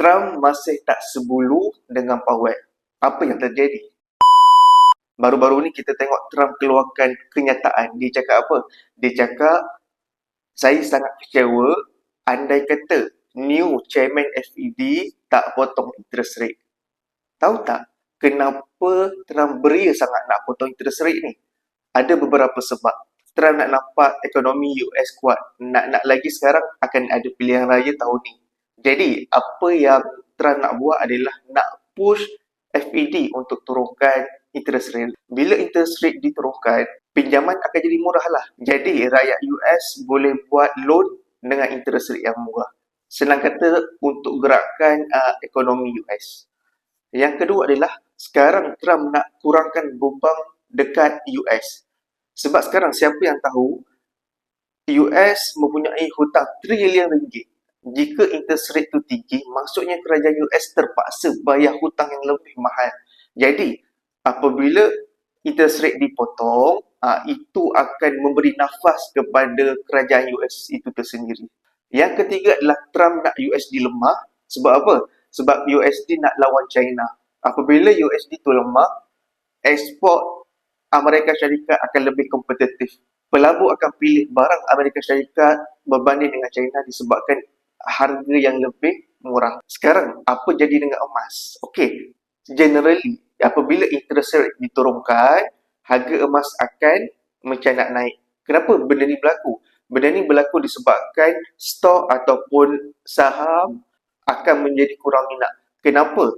Trump masih tak sebulu dengan Powell. Apa yang terjadi? Baru-baru ni kita tengok Trump keluarkan kenyataan. Dia cakap apa? Dia cakap, saya sangat kecewa andai kata new chairman FED tak potong interest rate. Tahu tak kenapa Trump beria sangat nak potong interest rate ni? Ada beberapa sebab. Trump nak nampak ekonomi US kuat. Nak lagi sekarang akan ada pilihan raya tahun ni. Jadi, apa yang Trump nak buat adalah nak push FED untuk turunkan interest rate. Bila interest rate diturunkan, pinjaman akan jadi murah lah. Jadi, rakyat US boleh buat loan dengan interest rate yang murah. Senang kata untuk gerakkan ekonomi US. Yang kedua adalah, sekarang Trump nak kurangkan beban dekat US. Sebab sekarang siapa yang tahu US mempunyai hutang trilion ringgit. Jika interest rate itu tinggi, maksudnya kerajaan US terpaksa bayar hutang yang lebih mahal. Jadi, apabila interest rate dipotong, itu akan memberi nafas kepada kerajaan US itu tersendiri. Yang ketiga adalah Trump nak USD lemah. Sebab apa? Sebab USD nak lawan China. Apabila USD itu lemah, ekspor Amerika Syarikat akan lebih kompetitif. Pelabur akan pilih barang Amerika Syarikat berbanding dengan China disebabkan harga yang lebih murah. Sekarang, apa jadi dengan emas? Okey, generally, apabila interest rate diturunkan, harga emas akan macam nak naik. Kenapa benda ni berlaku? Benda ni berlaku disebabkan stok ataupun saham akan menjadi kurang minat. Kenapa?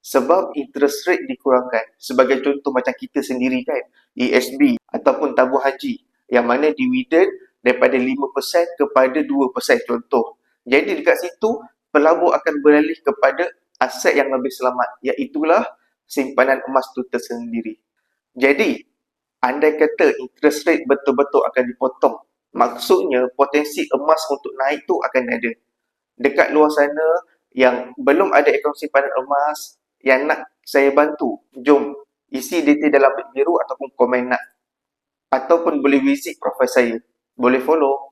Sebab interest rate dikurangkan. Sebagai contoh macam kita sendiri kan, ESB ataupun tabung haji, yang mana dividen daripada 5% kepada 2% contoh. Jadi dekat situ, pelabur akan beralih kepada aset yang lebih selamat, iaitulah simpanan emas itu tersendiri. Jadi, andai kata interest rate betul-betul akan dipotong, maksudnya potensi emas untuk naik tu akan ada. Dekat luar sana yang belum ada akaun simpanan emas, yang nak saya bantu, jom isi detail dalam bilik biru ataupun komen nak. Ataupun boleh visit profil saya. Boleh follow.